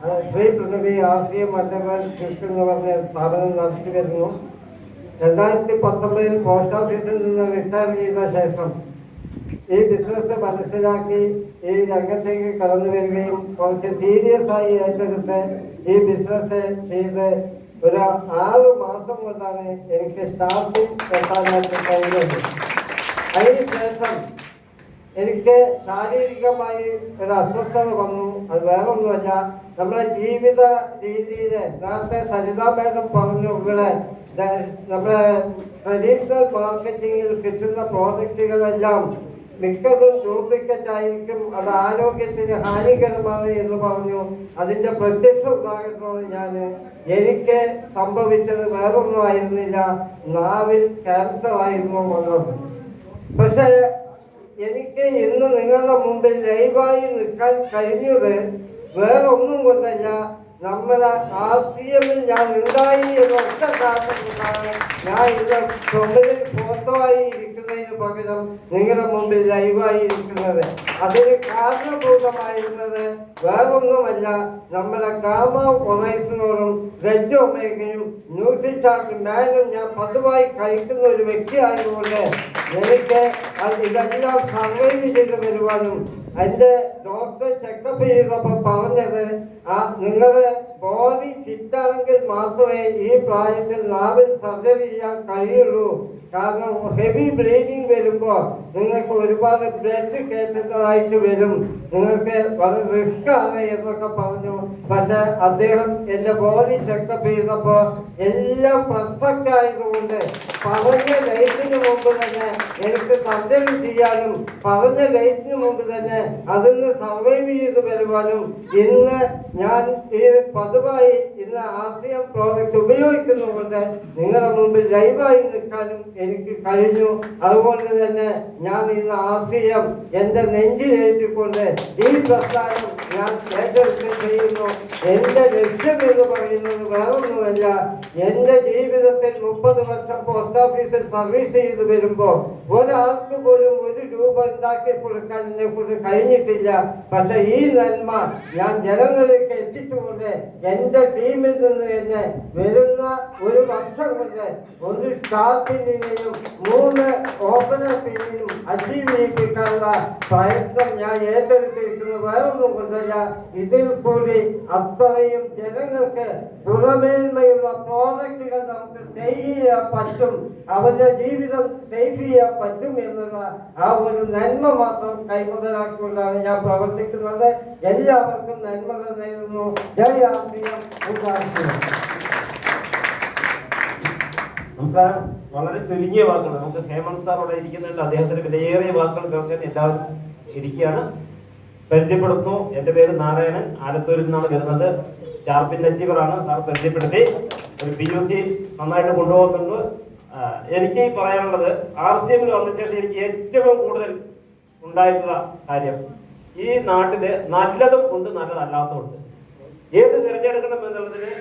ശ്രീ പ്രണവി രാഷ്ട്രീയ മറ്റവൻ ട്രസ്റ്റ് എന്ന് പറഞ്ഞ സ്ഥാപനം നടത്തി വരുന്നു. 2019 പോസ്റ്റ് ഓഫീസിൽ നിന്ന് റിട്ടയർ ചെയ്ത ശേഷം ഈ ബിസിനസ് മനസ്സിലാക്കി ഈ രംഗത്തേക്ക് കടന്നു വരികയും കുറച്ച് സീരിയസ് ആയി ഏറ്റെടുത്ത് ഈ ബിസിനസ് ചെയ്ത് ഒരു 6 മാസം കൊണ്ടാണ് എനിക്ക് സ്റ്റാർട്ടിൽ എത്താനായിട്ട് കഴിഞ്ഞത്. അതിനുശേഷം എനിക്ക് ശാരീരികമായി ഒരു അസ്വസ്ഥത വന്നു. അത് വേറൊന്നുമല്ല, നമ്മുടെ ജീവിത രീതിയില് നേരത്തെ സരിതാ മേഡം പറഞ്ഞു, ഇവിടെ നമ്മുടെ ട്രഡീഷണൽ മാർക്കറ്റിങ്ങിൽ കിട്ടുന്ന പ്രോഡക്റ്റുകളെല്ലാം മിക്കതും ഡ്യൂപ്ലിക്കേറ്റ് ആയിരിക്കും, അത് ആരോഗ്യത്തിന് ഹാനികരമാണ് എന്ന് പറഞ്ഞു. അതിന്റെ പ്രത്യക്ഷ ഉദാഹരണമാണ് എനിക്ക് സംഭവിച്ചത് വേറൊന്നും ആയിരുന്നില്ല, നാവിൽ ക്യാൻസർ ആയിരുന്നു വന്നത്. പക്ഷേ എനിക്ക് ഇന്ന് നിങ്ങളുടെ മുമ്പിൽ ലൈവായി നിൽക്കാൻ കഴിഞ്ഞത് വേറൊന്നും കൊണ്ടല്ല, നമ്മുടെ RCMൽ ഞാൻ ഉണ്ടായി എന്ന ഒറ്റ കാരണം കൊണ്ടാണ് ഞാൻ ഇന്ന് ചുമലിൽ ഫോട്ടോ ആയി ഇരിക്കുന്നതിന് പകരം നിങ്ങളുടെ മുമ്പിൽ ലൈവായി ഇരിക്കുന്നത്. അതിന് കാരണഭൂതമായിരുന്നത് വേറൊന്നുമല്ല, നമ്മുടെ ഗാമ ഒറൈസിനോടും റെഡ് ഒമേഗയും ന്യൂട്രിചാർജ് മാനും ഞാൻ പതിവായി കഴിക്കുന്ന ഒരു വ്യക്തിയായതുകൊണ്ട് എനിക്ക് ഇതെല്ലാം സർവൈവ് ചെയ്ത് വരുവാനും എൻ്റെ ഡോക്ടർ ചെക്കപ്പ് ചെയ്തപ്പോൾ പറഞ്ഞത് നിങ്ങളുടെ ബോഡി ഫിറ്റാണെങ്കിൽ മാത്രമേ ഈ പ്രായത്തിൽ നാവിൽ സർജറി ചെയ്യാൻ കഴിയുള്ളൂ. കാരണം ഹെവി ബ്ലീഡിങ് വരുമ്പോൾ നിങ്ങൾക്ക് ഒരുപാട് ബ്ലഡ് കയറ്റുന്നതായിട്ട് വരും, നിങ്ങൾക്ക് വളരെ റിസ്ക് ആണ് എന്നൊക്കെ പറഞ്ഞു. പക്ഷെ അദ്ദേഹം എൻ്റെ ബോഡി ചെക്കപ്പ് ചെയ്തപ്പോൾ എല്ലാം പെർഫെക്റ്റ് ആയതുകൊണ്ട് പറഞ്ഞ ഡേറ്റിന് മുമ്പ് തന്നെ എനിക്ക് സർജറി ചെയ്യാനും പറഞ്ഞ ഡേറ്റിന് മുമ്പ് തന്നെ അതിന് സർവൈവ് ചെയ്ത് വരുവാനും ഇന്ന് ഞാൻ ഈ പതിവായി ഇന്ന് RCM പ്രോഡക്റ്റ് ഉപയോഗിക്കുന്നതുകൊണ്ട് നിങ്ങളുടെ മുമ്പിൽ ലൈവായി നിൽക്കാനും എനിക്ക് കഴിഞ്ഞു. അതുകൊണ്ട് തന്നെ ഞാൻ ഇന്ന് RCM എൻ്റെ നെഞ്ചിലേറ്റിക്കൊണ്ട് ഈ പ്രസ്ഥാനം ഞാൻ ഏറ്റെടുത്ത് ചെയ്യുന്നു. എൻ്റെ ലക്ഷ്യം എന്ന് പറയുന്നത് വേറൊന്നുമല്ല, എൻ്റെ ജീവിതത്തിൽ 30 വർഷം പോസ്റ്റ് ഓഫീസിൽ സർവീസ് ചെയ്ത് വരുമ്പോൾ ഒരാൾക്ക് പോലും 1 രൂപ ഉണ്ടാക്കി കൊടുക്കാൻ എന്നെ കൊണ്ട് കഴിഞ്ഞിട്ടില്ല. പക്ഷെ ഈ നന്മ ഞാൻ ജനങ്ങളിലേക്ക് എത്തിച്ചുകൊണ്ട് എൻ്റെ ടീമിൽ നിന്ന് തന്നെ വരുന്ന ഒരു വർഷം കൊണ്ട് ഒരു സ്റ്റാർ ടീമിനെയും 3 ഓപ്പണർ ടീമിനും അച്ചീവ് ചെയ്യിപ്പിക്കാനുള്ള പ്രയത്നം ഞാൻ ഏറ്റെടുത്തിരിക്കുന്നത് വേറൊന്നും കൊണ്ടല്ല, ഇതിൽ കൂടി അത്രയും ജനങ്ങൾക്ക് ഗുണമേന്മയുള്ള പ്രോഡക്റ്റുകൾ നമുക്ക് സേവ് ചെയ്യാൻ പറ്റും, അവരുടെ ജീവിതം സേവ് ചെയ്യാൻ പറ്റും എന്നുള്ള ആ ഒരു നന്മ മാത്രം കൈമുതലാക്കിക്കൊണ്ടാണ് ഞാൻ പ്രവർത്തിക്കുന്നത്. എല്ലാവർക്കും നന്മകൾ നേരുന്നു. ജയ് RCM. നമസ്കാരം. വളരെ ചുരുങ്ങിയ വാക്കുകൾ, നമുക്ക് ഹേമന്ത് സാർ അവിടെ ഇരിക്കുന്നുണ്ട്, അദ്ദേഹത്തിന്റെ വിലയേറിയ വാക്കുകൾ കേൾക്കാൻ എല്ലാവരും ഇരിക്കുകയാണ്. പരിചയപ്പെടുത്തുന്നു. എൻ്റെ പേര് നാരായണൻ, ആലത്തൂരിൽ നിന്നാണ് വരുന്നത്. ചാർപ്പിൻ അച്ചീവറാണ്. സാർ പരിചയപ്പെടുത്തി. ഒരു PUC നന്നായിട്ട് കൊണ്ടുപോകുന്നത്. എനിക്ക് പറയാനുള്ളത്, RCMൽ വന്ന ശേഷം എനിക്ക് ഏറ്റവും കൂടുതൽ ഉണ്ടായിട്ടുള്ള കാര്യം, ഈ നാട്ടില് നല്ലതും ഉണ്ട് നല്ലതല്ലാത്തതുണ്ട്. ഏത് തിരഞ്ഞെടുക്കണം എന്നുള്ളതിന്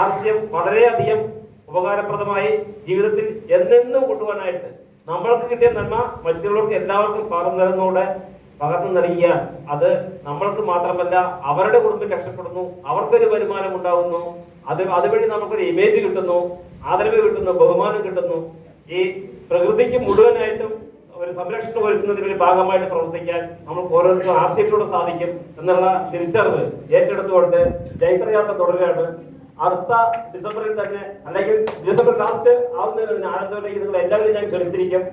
RCM വളരെയധികം ഉപകാരപ്രദമായി ജീവിതത്തിൽ എന്നെന്നും കൊണ്ടുപോകാനായിട്ട് നമ്മൾക്ക് കിട്ടിയ നന്മ മറ്റുള്ളവർക്ക് എല്ലാവർക്കും പകർന്നു നൽകിയാൽ അത് നമ്മൾക്ക് മാത്രമല്ല അവരുടെ കുടുംബം രക്ഷപ്പെടുന്നു, അവർക്കൊരു വരുമാനം ഉണ്ടാകുന്നു, അതുവഴി നമുക്കൊരു ഇമേജ് കിട്ടുന്നു, ആദരവ് കിട്ടുന്നു, ബഹുമാനം കിട്ടുന്നു. ഈ പ്രകൃതിക്ക് മുഴുവനായിട്ടും ഒരു സംരക്ഷണം ഒരുക്കുന്നതിന്റെ ഭാഗമായിട്ട് പ്രവർത്തിക്കാൻ നമുക്ക് ഓരോരുത്തർക്കും RCMലൂടെ സാധിക്കും എന്നുള്ള തിരിച്ചറിവ് ഏറ്റെടുത്തുകൊണ്ട് ജൈത്രയാത്ര തുടരുകയാണ്. അടുത്ത ഡിസംബറിൽ തന്നെ, അല്ലെങ്കിൽ ഡിസംബർ ലാസ്റ്റ് ആവുന്നതിന് ആനന്ദത്തിലേക്ക് നിങ്ങൾ എല്ലാവരും ഞാൻ ക്ഷണിച്ചിരിക്കും.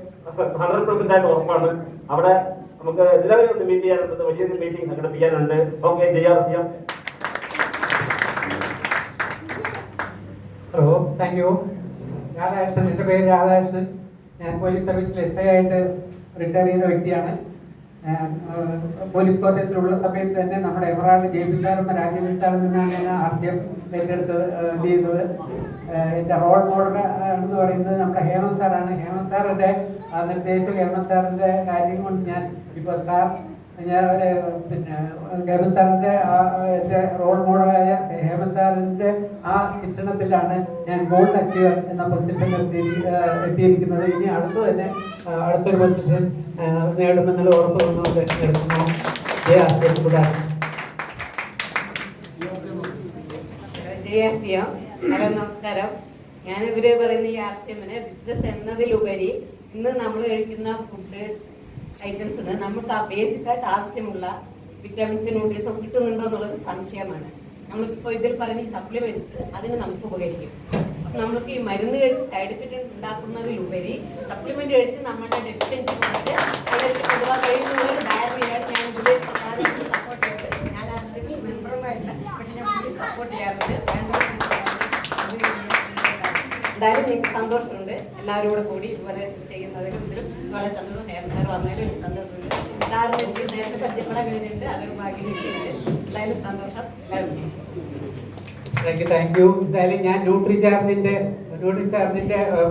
100% ആയിട്ട് ഉറപ്പാണ്. അവിടെ നമുക്ക് എല്ലാവരും ഒന്ന് മീറ്റ് ചെയ്യാനുണ്ട്, വലിയൊരു മീറ്റിംഗ് സംഘടിപ്പിക്കാനുണ്ട്. ഓക്കെ, ജയ് RCM. Hello, thank you. Radhakrishnan, എൻ്റെ പേര് രാധാകൃഷ്ണൻ. ഞാൻ പോലീസ് സർവീസിൽ SI ആയിട്ട് റിട്ടയർ ചെയ്ത വ്യക്തിയാണ്. പോലീസ് ക്വാർട്ടേഴ്സിലുള്ള സമയത്ത് തന്നെ നമ്മുടെ എമറാൾഡ് JP സാറും രാജേന്ദ്ര സാറിൽ നിന്നാണ് ഞാൻ RCM ഏറ്റെടുത്ത് ചെയ്യുന്നത്. എൻ്റെ റോൾ മോഡൽ എന്ന് പറയുന്നത് നമ്മുടെ ഹേമന്ത് സാറാണ്. ഹേമന്ത് സാറിൻ്റെ നിർദ്ദേശം, ഹേമന്ത് സാറിൻ്റെ കാര്യം കൊണ്ട് ഞാൻ ഇപ്പോൾ ഹേമന്ത് സാറിൻ്റെ എൻ്റെ റോൾ മോഡലായ ഹേമന്ത് സാറിൻ്റെ ആ ശിക്ഷണത്തിലാണ് ഞാൻ ഗോൾഡ് അച്ചീവർ എന്ന പൊസിഷനിൽ എത്തിയിരിക്കുന്നത്. ഇനി അടുത്തൊരു പൊസിഷൻ നേടുമെന്നുള്ള ഉറപ്പ് തന്നുകൊണ്ട് നിർത്തുന്നു. JRCM. ഹലോ നമസ്കാരം. ഞാൻ ഇവര് പറയുന്ന ഈ RCMന് ബിസിനസ് എന്നതിലുപരി ഇന്ന് നമ്മൾ കഴിക്കുന്ന ഫുഡ് ഐറ്റംസിന് നമുക്ക് ആ ബേസിക്കായിട്ട് ആവശ്യമുള്ള വിറ്റാമിൻസ് ന്യൂട്രീസും കിട്ടുന്നുണ്ടോ എന്നുള്ളത് സംശയമാണ്. നമ്മളിപ്പോൾ ഇതിൽ പറഞ്ഞ സപ്ലിമെന്റ്സ് അതിന് നമുക്ക് ഉപകരിക്കും. നമുക്ക് ഈ മരുന്ന് കഴിച്ച് സൈഡ് എഫക്റ്റ് ഉണ്ടാക്കുന്നതിലുപരി സപ്ലിമെന്റ് കഴിച്ച് നമ്മുടെ ഡെഫിഷ്യൻസി കുറച്ച് കൊണ്ടുപോകാൻ കഴിയുന്നത് ഡയറിയാണ് ഞാൻ ഇതിൽ സപ്പോർട്ട് ചെയ്യുന്നത്. ഞാൻ അതിൽ മെമ്പറുമായില്ല, പക്ഷെ ഞാൻ സപ്പോർട്ട് ചെയ്യാറുണ്ട്. എന്തായാലും എനിക്ക് സന്തോഷമുണ്ട് എല്ലാവരും കൂടെ കൂടി ഇതുപോലെ ചെയ്യുന്നതിലും ഇതിലും വളരെ സന്തോഷം. നേരത്തെ വന്നതിലും എനിക്ക് സന്തോഷമുണ്ട്. എല്ലാവരും എനിക്ക് നേരത്തെ പരിചയപ്പെടാൻ കഴിഞ്ഞിട്ടുണ്ട്. അതൊരു ഭാഗ്യം കിട്ടിയിട്ടുണ്ട്. എന്തായാലും സന്തോഷം എല്ലാവരും. Thank you. എന്തായാലും ഞാൻ ന്യൂട്രിചാർജിന്റെ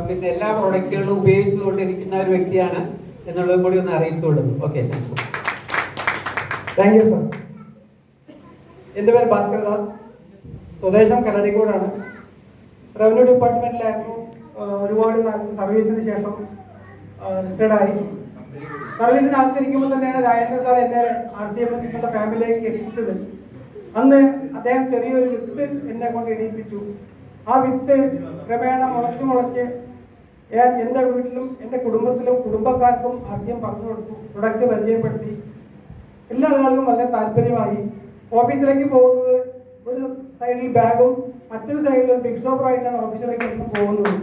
പിന്നെ എല്ലാ പ്രോഡക്റ്റുകളും ഉപയോഗിച്ചുകൊണ്ടിരിക്കുന്ന ഒരു വ്യക്തിയാണ് എന്നുള്ളതും കൂടി ഒന്ന് അറിയിച്ചു കൊടുക്കുന്നു. Okay, thank you sir. എൻ്റെ പേര് ഭാസ്കർ ദാസ്, സ്വദേശം കല്ലടിക്കോടാണ്. റവന്യൂ ഡിപ്പാർട്ട്മെന്റിലായിരുന്നു. ഒരുപാട് കാലത്ത് സർവീസിന് ശേഷം റിട്ടയർഡായി. സർവീസിനകത്തിരിക്കുമ്പോൾ തന്നെയാണ് രാജേന്ദ്രൻ സാർ എന്നെ RCM നിങ്ങളുടെ ഫാമിലിയിലേക്ക് എത്തിച്ചത്. അന്ന് അദ്ദേഹം ചെറിയൊരു വിത്ത് എന്നെ കൊണ്ട് എണീപ്പിച്ചു. ആ വിത്ത് ക്രമേണ മുളച്ച് എൻ്റെ വീട്ടിലും എൻ്റെ കുടുംബത്തിലും കുടുംബക്കാർക്കും RCM പറഞ്ഞു കൊടുത്തു. പ്രൊഡക്റ്റ് പരിചയപ്പെടുത്തി. എല്ലാ ആളുകൾക്കും വളരെ താല്പര്യമായി. ഓഫീസിലേക്ക് പോകുന്നത് ഒരു സൈഡിൽ ബാഗും മറ്റൊരു സൈഡിൽ ബിഗ് ഷോപ്പറായിട്ടാണ് ഓഫീസിലേക്ക് പോകുന്നത്.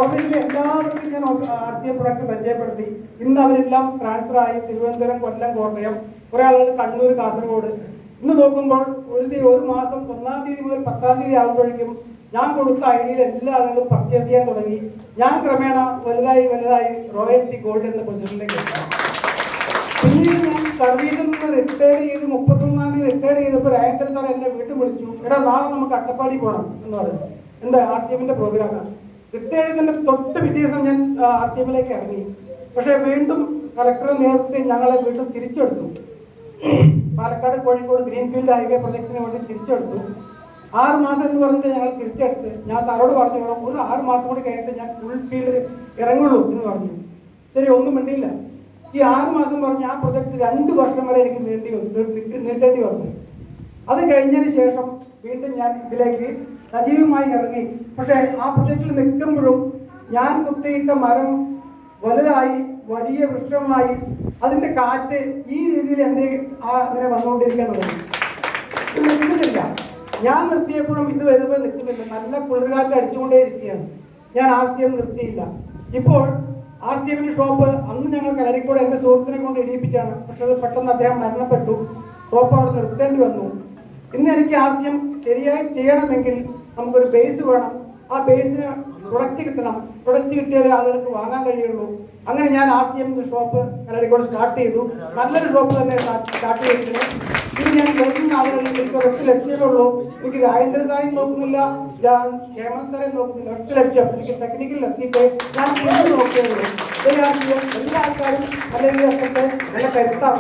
ഓഫീസിലെ എല്ലാവർക്കും ഞാൻ RCM പ്രൊഡക്റ്റ് പരിചയപ്പെടുത്തി. ഇന്ന് അവരെല്ലാം ട്രാൻസ്ഫർ ആയി തിരുവനന്തപുരം, കൊല്ലം, കോട്ടയം, കുറെ ആളുകൾ കണ്ണൂർ, കാസർഗോഡ്. ഇന്ന് നോക്കുമ്പോൾ ഒരു മാസം 1-ാം തീയതി മുതൽ 10-ാം തീയതി ആകുമ്പോഴേക്കും ഞാൻ കൊടുത്ത ഐഡിയയിൽ എല്ലാ ആളുകളും പർച്ചേസ് ചെയ്യാൻ തുടങ്ങി. ഞാൻ ക്രമേണ വലുതായി റോയൽറ്റി ഗോൾഡ് എന്ന പൊസിഷനിലേക്ക് എത്തി. പിന്നീട് ഞാൻ സർവീസിൽ നിന്ന് റിട്ടയർഡ് ചെയ്ത് 31-ാം തീയതി റിട്ടയർഡ് ചെയ്തപ്പോൾ രാജേന്ദ്രൻ സാർ എന്നെ വീട്ടിൽ വിളിച്ചു. എടാ, നാളെ നമുക്ക് അട്ടപ്പാടി പോകണം എന്ന് പറഞ്ഞു. എന്താ RCMന്റെ പ്രോഗ്രാമാണ്. റിട്ടയർഡ് ചെയ്തതിന്റെ തൊട്ട് പിറ്റേ ദിവസം ഞാൻ RCMലേക്ക് ഇറങ്ങി. പക്ഷെ വീണ്ടും കളക്ടറെ നേതൃത്വത്തിൽ ഞങ്ങളെ വീണ്ടും തിരിച്ചെടുത്തു. പാലക്കാട് കോഴിക്കോട് ഗ്രീൻഫീൽഡ് ഹൈവേ പ്രൊജക്ടിന് വേണ്ടി തിരിച്ചെടുത്തു. 6 മാസം എന്ന് പറഞ്ഞിട്ട് ഞങ്ങൾ തിരിച്ചെടുത്ത് ഞാൻ സാറോട് പറഞ്ഞു, ഒരു 6 മാസം കൂടി കഴിഞ്ഞിട്ട് ഞാൻ ഫുൾ ഫീൽഡ് ഇറങ്ങുള്ളൂ എന്ന് പറഞ്ഞു. ശരി, ഒന്നും മിണ്ടിയില്ല. ഈ 6 മാസം പറഞ്ഞ് ആ പ്രൊജക്ട് 2 വർഷം വരെ എനിക്ക് നീട്ടേണ്ടി വന്നു. അത് കഴിഞ്ഞതിന് ശേഷം വീണ്ടും ഞാൻ ഇതിലേക്ക് സജീവമായി ഇറങ്ങി. പക്ഷേ ആ പ്രൊജക്റ്റിൽ നിൽക്കുമ്പോഴും ഞാൻ കുത്തിയിട്ട മരം വലുതായി വലിയ വൃക്ഷമായി അതിന്റെ കാറ്റ് ഈ രീതിയിൽ എൻ്റെ അങ്ങനെ വന്നുകൊണ്ടിരിക്കുന്നത് നിൽക്കുന്നില്ല. ഞാൻ നിർത്തിയപ്പോഴും ഇത് വരുമ്പോൾ നിൽക്കുന്നില്ല. നല്ല കുളിർകാറ്റ് അടിച്ചുകൊണ്ടേ ഇരിക്കുകയാണ്. ഞാൻ RCM നിർത്തിയില്ല. ഇപ്പോൾ RCMന്റെ ഷോപ്പ് അന്ന് ഞങ്ങൾ കല്ലടിക്കോട് എൻ്റെ സുഹൃത്തിനെ കൊണ്ട് ഇടിയിപ്പിച്ചാണ്. പക്ഷെ അത് പെട്ടെന്ന് അദ്ദേഹം മരണപ്പെട്ടു. ഷോപ്പ് അവിടെ നിർത്തേണ്ടി വന്നു. ഇന്ന് എനിക്ക് RCM ശരിയായി ചെയ്യണമെങ്കിൽ നമുക്കൊരു ബേസ് വേണം. ആ ബേസിന് പ്രൊഡക്റ്റ് കിട്ടണം. പ്രൊഡക്റ്റ് കിട്ടിയാലേ ആളുകൾക്ക് വാങ്ങാൻ കഴിയുള്ളൂ. അങ്ങനെ ഞാൻ RCM ഷോപ്പ് കല്ലടിക്കോട് സ്റ്റാർട്ട് ചെയ്തു. നല്ലൊരു ഷോപ്പ് തന്നെ സ്റ്റാർട്ട് ചെയ്തിട്ടുണ്ട്. ഇത് ഞാൻ കേൾക്കുന്ന ആളുകളിൽ എനിക്ക് 8 ലക്ഷമേ ഉള്ളൂ. എനിക്ക് രാജേന്ദ്ര സായും നോക്കുന്നില്ല, ഹേമന്ത് സാറേയും നോക്കുന്നില്ല. 8 ലക്ഷം എനിക്ക് ടെക്നിക്കൽ എത്തിയിട്ട് ഞാൻ നോക്കിയുള്ളൂ. എല്ലാ ആൾക്കാരും അല്ലെങ്കിൽ നല്ല കരുത്താണ്.